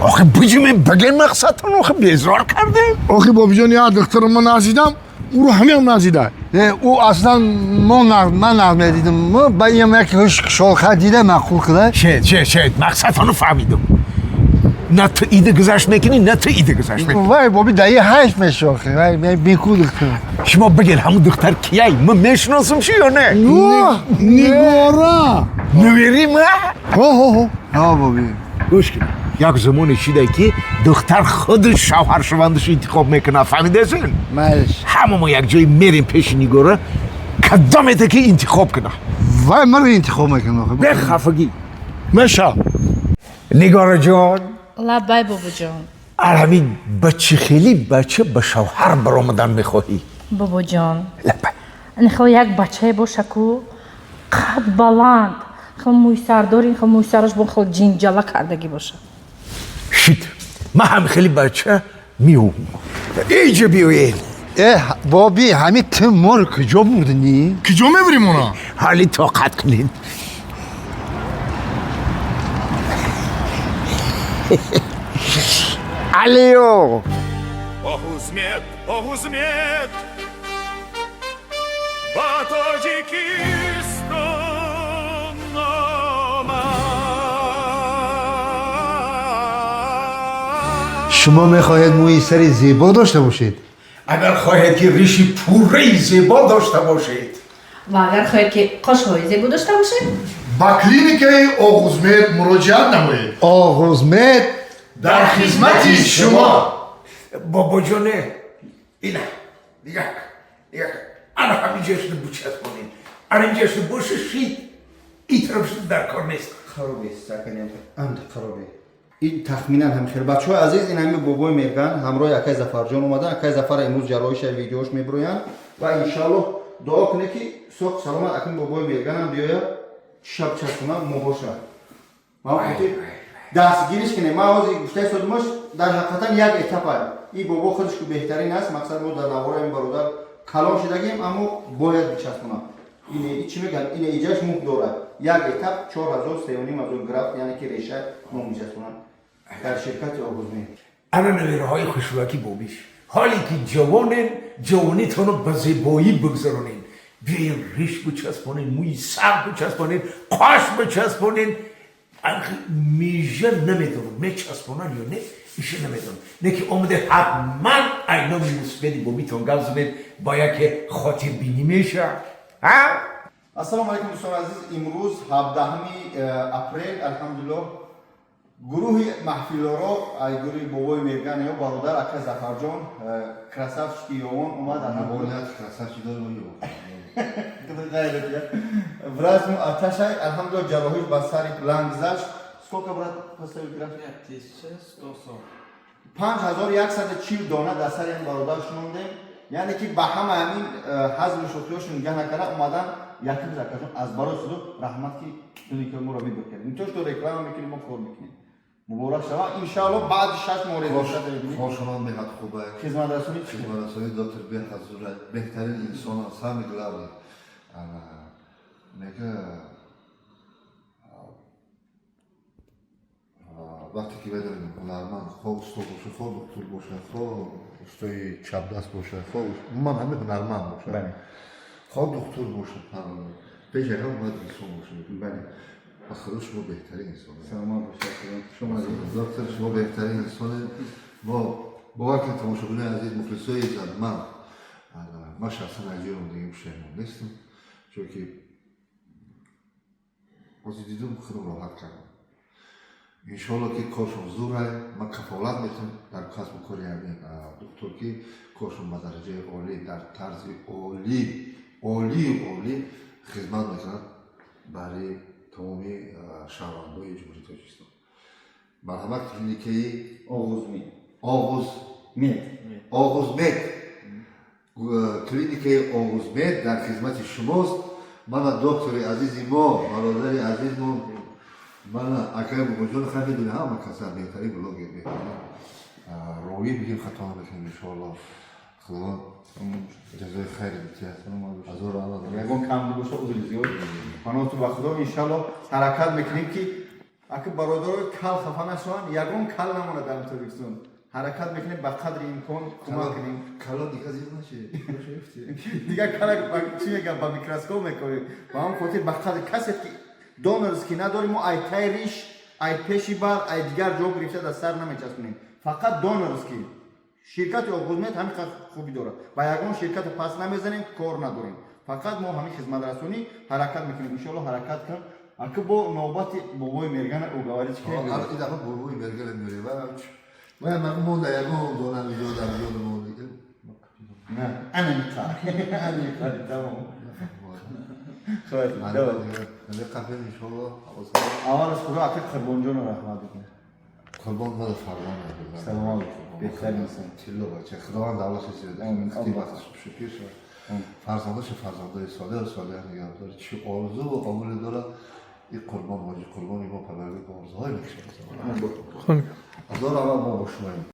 آخه بجیم بگه مقصدتون آخه بیزار کرده. آخه بابی جان یا دکتر من نازیدم او رو همه هم نازیده. او اصلا من نازیدم. ما با یک شالخه دیده معقول کنه. شد مقصدتون فهمیدم. نه تو ایده گذاشت میکنی نه تو ایده گذاشت میکنی. وای بابی دایی هشت میشه آخه. وای بیکو دکتر. شما بگیر همون دختر کیایی؟ من میشناسمش یا نه؟ نگارا. نویری ما؟ ها بابی. گوش کن. یک زمانی شده که دختر خود شوهر شوندش انتخاب میکنه فهمیده سن؟ مالش. همه ما یک جایی میریم پیش نگاره کدامته که انتخاب کنه. وای من رو انتخاب میکنه آخه. به خفگی. میشه. نگاره جان. لبای بابا جان. همین بچه خیلی بچه به شوهر برآمدن میخواهی. بابا جان. لبای. نخوا یک بچه باشه که قد بلند خیلی موی سرداری خیلی موی سرش با خیلی جنجاله کردگی باشه. شید من هم خیلی بچه میوم ایجا بیوین. بابی همین تو ما رو کجا بردنی؟ کجا میبریم اونا؟ حالی طاقت کنین. علیو Ohuzmet با تاجیکستان شما میخواهید موی سری زیبا داشته باشید؟ اگر خواهید که ریشی پوره زیبا داشته باشید و اگر خواهید که قشهای زیبا داشته باشه با کلینیک آغوزمت مراجعت نمایید. آغوزمت در خدمت شما. بابا جانه اینا دیگه انا همینجا اشتو بچسبونین انا اینجا اشتو باشید این طرف شد در کار نیست. خرابه سکنیم اند خرابه این تخمینا هم خیر بچه‌ها عزیز این همه بابای میرگن همراه اکای زفرجان اومدن اکای زفر امروز جراحیش ویدیوش میبروین و ان شاءالله دعا کنه که صبح سلامت اکن بابای میرگن هم بیاید شب چسبونه مباشه ما گفتی دستگیریش کنه ما از گفته صدمش در حقیقتا یک اتاپه این بابا خودش که بهترین است مقصد ما در نوار این برادر کلام شدگیم اما باید بچسبونه این چی میگن این ایجاش موم داره یک اتاپ 4000 از اون گرفت یعنی که ریشه موم میچسبونن در شرکت آغوزمه انا نویرهای خوشبکی بابیش حالی که جوانیتون رو به زیبایی بگذارونین بیاین ریش بچسبونین موی سر بچسبونین قاش بچسبونین میشه نمیدونم میچسبونن یا نه میشه نمیدونم نه که اومده حتما اینا میموسپیدی بابیتون گذارید باید که خاطر بینی میشه ها؟ السلام علیکم دوستان عزیز امروز 17 اپریل الحمدلله گروه محفل را ای گروه بابای میرگن یا برادر اکا زفرجان کراسافش کیوان اومد باید کراسافش داره باید в разум аташай алҳамдулилла ҷарроҳӣ ба сари план гузашт сколько брат поставил граф 5140 дона дар сари ин бародар шунондем яъне ки ба ҳама ҳамин ҳазму шӯхиҳошон нигаҳ накарда омадан яким закашон аз барои худу раҳмат ки туники моро видео кардем то што реклама мекунем мо кор мекунем муборак шава иншаалло баъди 6 моҳ реза бибинем خوشمان میاد خوبه хизматрасонӣ чӣ خدمترسانی دکتر به حضور بهترین انسان از همه گلاوی میگه وقتی که بدونیم هنرمند خواه استاد باشه خواه دکتر باشه خواه استای چپ دست باشه خواه من همه هنرمند باشه خواه دکتر باشه به جایی هم باید انسان باشه از خدا شما بهترین انسان سلامت باشه شما دکتر شما بهترین انسان ما باور کنید تماشاگران عزیز مخلصای من شخصا اجیرم دیگه پشیمان نیستم چون که وقتی دیدم خودم راحت کردم انشالله که کارشون زوره من کفالت میتونم در کسب و کاری همین دکتر که کارشون به درجه عالی در طرز عالی خدمت میکنن برای تمامی شهروندان جمهوری تاجیکستان مرحمت کلینیکی آغوزمت کلینیک آغوزمت در خدمت شماست من دکتر عزیز ما برادر عزیز ما من اکرم بجان خیلی میدونه همه کسی بهترین بلاگی بهترین روی بگیم خطا نمیکنیم انشاءالله خدا جزای خیر میتید از او را یکون کم باشه عذر زیاد قنات و خدا انشاءالله حرکت میکنیم که اگه برادر کال خفانه شون یگون کال نمونه در تلویزیون حرکت میکنیم به قدر امکان کمک کنیم کلا دیگه زیر نشه دیگه کلا چی میگم با میکروسکوپ میکنیم با هم خاطر به قدر کسی که دونرز که نداریم ما ای تایریش ای پیشی بر ای دیگر جا گرفته در سر نمیچسبونیم فقط دونرز که شرکت اوگوزمت همین خوبی داره با یگان شرکت پس نمیزنیم کار نداریم فقط ما همین خدمت رسونی حرکت میکنیم ان شاء الله حرکت کنیم اگه با نوبت بابای مرگان اوگاوری چه این دفعه بابای مرگل میره من مونده یگان دونم ویدیو در ویدیو مونده نه انا میخوام انا میخوام تمام خیلی من قهوه انشالله اول از خدا اکید قربان جان رحمت کنه قربان مال فرمان سلام علیکم بهتر انسان چلو بچه خداوند دعوتش زیاده خیلی وقتش شکر شد فرزندش فرزندای صالح و صالح نگه داره چه آرزو و آمولی داره این قربان واجی قربانی ما پروردگار آرزوهای میکشه از اول ما با شماییم